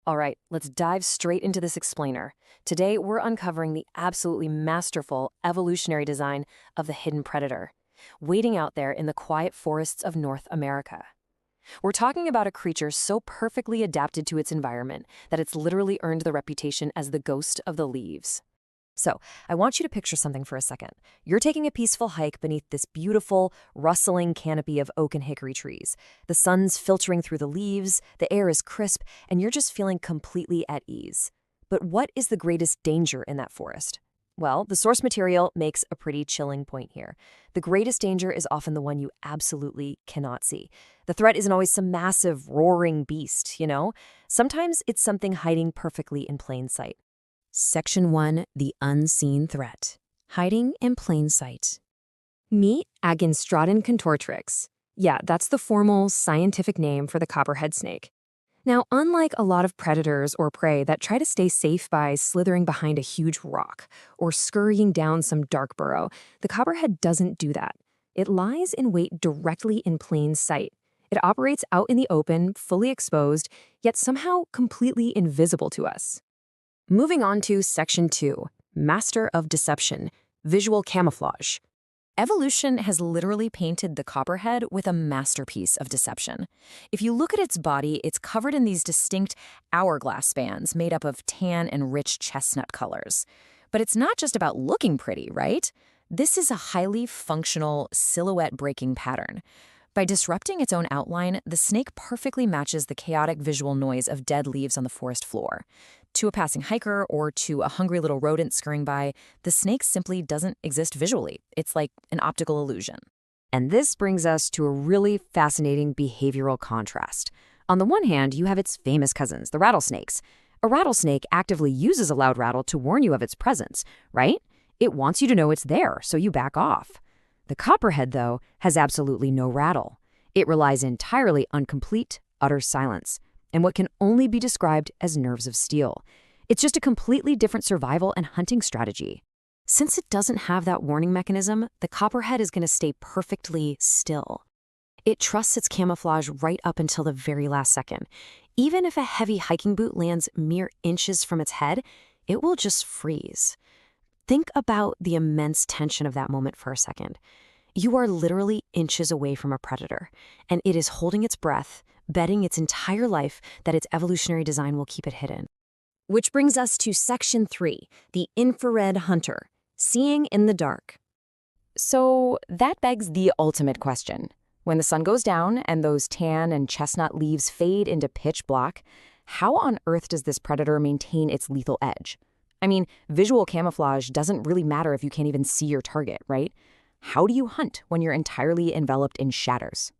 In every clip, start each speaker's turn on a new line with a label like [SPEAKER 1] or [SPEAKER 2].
[SPEAKER 1] All right, let's dive straight into this explainer. Today, we're uncovering the absolutely masterful evolutionary design of the hidden predator, waiting out there in the quiet forests of North America. We're talking about a creature so perfectly adapted to its environment that it's literally earned the reputation as the ghost of the leaves. So, I want you to picture something for a second. You're taking a peaceful hike beneath this beautiful, rustling canopy of oak and hickory trees. The sun's filtering through the leaves, the air is crisp, and you're just feeling completely at ease. But what is the greatest danger in that forest? Well, the source material makes a pretty chilling point here. The greatest danger is often the one you absolutely cannot see. The threat isn't always some massive, roaring beast, you know? Sometimes it's something hiding perfectly in plain sight. Section 1, The Unseen Threat. Hiding in plain sight. Meet Agkistrodon contortrix. Yeah, that's the formal scientific name for the copperhead snake. Now, unlike a lot of predators or prey that try to stay safe by slithering behind a huge rock or scurrying down some dark burrow, the copperhead doesn't do that. It lies in wait directly in plain sight. It operates out in the open, fully exposed, yet somehow completely invisible to us. Moving on to Section 2, Master of Deception, Visual Camouflage. Evolution has literally painted the copperhead with a masterpiece of deception. If you look at its body, it's covered in these distinct hourglass bands made up of tan and rich chestnut colors. But it's not just about looking pretty, right? This is a highly functional, silhouette-breaking pattern. By disrupting its own outline, the snake perfectly matches the chaotic visual noise of dead leaves on the forest floor. To a passing hiker or to a hungry little rodent scurrying by, the snake simply doesn't exist visually. It's like an optical illusion. And this brings us to a really fascinating behavioral contrast. On the one hand, you have its famous cousins, the rattlesnakes. A rattlesnake actively uses a loud rattle to warn you of its presence, right? It wants you to know it's there, so you back off. The copperhead, though, has absolutely no rattle. It relies entirely on complete, utter silence, and what can only be described as nerves of steel. It's just a completely different survival and hunting strategy. Since it doesn't have that warning mechanism, the copperhead is going to stay perfectly still. It trusts its camouflage right up until the very last second. Even if a heavy hiking boot lands mere inches from its head, it will just freeze. Think about the immense tension of that moment for a second. You are literally inches away from a predator, and it is holding its breath, betting its entire life that its evolutionary design will keep it hidden. Which brings us to Section 3, the infrared hunter, seeing in the dark. So that begs the ultimate question. When the sun goes down and those tan and chestnut leaves fade into pitch black, how on earth does this predator maintain its lethal edge? I mean, visual camouflage doesn't really matter if you can't even see your target, right? How do you hunt when you're entirely enveloped in shadows?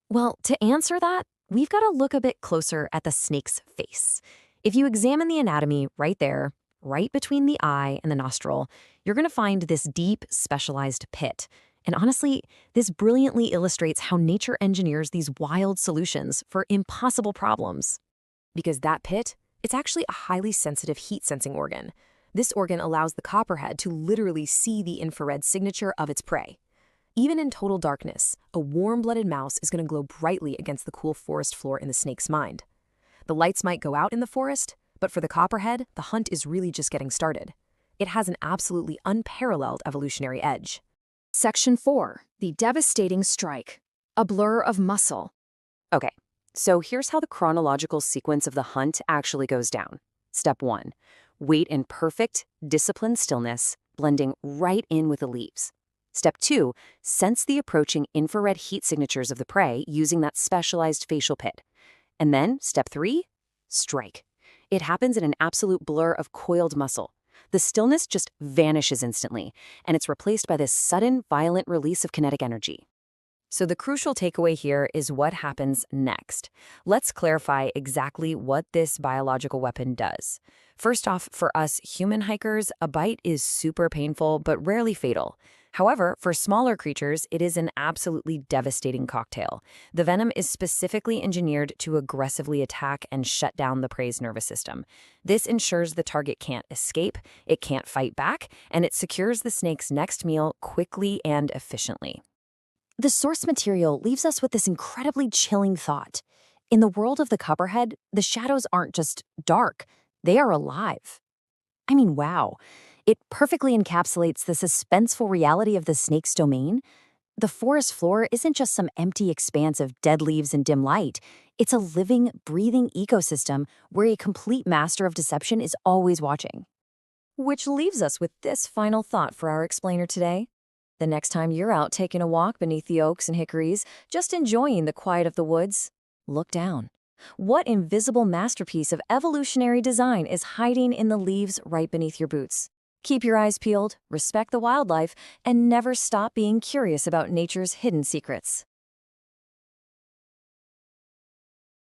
[SPEAKER 1] Well, to answer that, we've got to look a bit closer at the snake's face. If you examine the anatomy right there, right between the eye and the nostril, you're going to find this deep, specialized pit. And honestly, this brilliantly illustrates how nature engineers these wild solutions for impossible problems. Because that pit, it's actually a highly sensitive heat-sensing organ. This organ allows the copperhead to literally see the infrared signature of its prey. Even in total darkness, a warm-blooded mouse is going to glow brightly against the cool forest floor in the snake's mind. The lights might go out in the forest, but for the copperhead, the hunt is really just getting started. It has an absolutely unparalleled evolutionary edge. Section 4, the devastating strike, a blur of muscle. Okay, so here's how the chronological sequence of the hunt actually goes down. Step 1, wait in perfect, disciplined stillness, blending right in with the leaves. Step 2, sense the approaching infrared heat signatures of the prey using that specialized facial pit. And then, Step 3, strike. It happens in an absolute blur of coiled muscle. The stillness just vanishes instantly, and it's replaced by this sudden, violent release of kinetic energy. So the crucial takeaway here is what happens next. Let's clarify exactly what this biological weapon does. First off, for us human hikers, a bite is super painful but rarely fatal. However, for smaller creatures, it is an absolutely devastating cocktail. The venom is specifically engineered to aggressively attack and shut down the prey's nervous system. This ensures the target can't escape, it can't fight back, and it secures the snake's next meal quickly and efficiently. The source material leaves us with this incredibly chilling thought. In the world of the Copperhead, the shadows aren't just dark, they are alive. I mean, wow. It perfectly encapsulates the suspenseful reality of the snake's domain. The forest floor isn't just some empty expanse of dead leaves and dim light. It's a living, breathing ecosystem where a complete master of deception is always watching. Which leaves us with this final thought for our explainer today. The next time you're out taking a walk beneath the oaks and hickories, just enjoying the quiet of the woods, look down. What invisible masterpiece of evolutionary design is hiding in the leaves right beneath your boots? Keep your eyes peeled, respect the wildlife, and never stop being curious about nature's hidden secrets.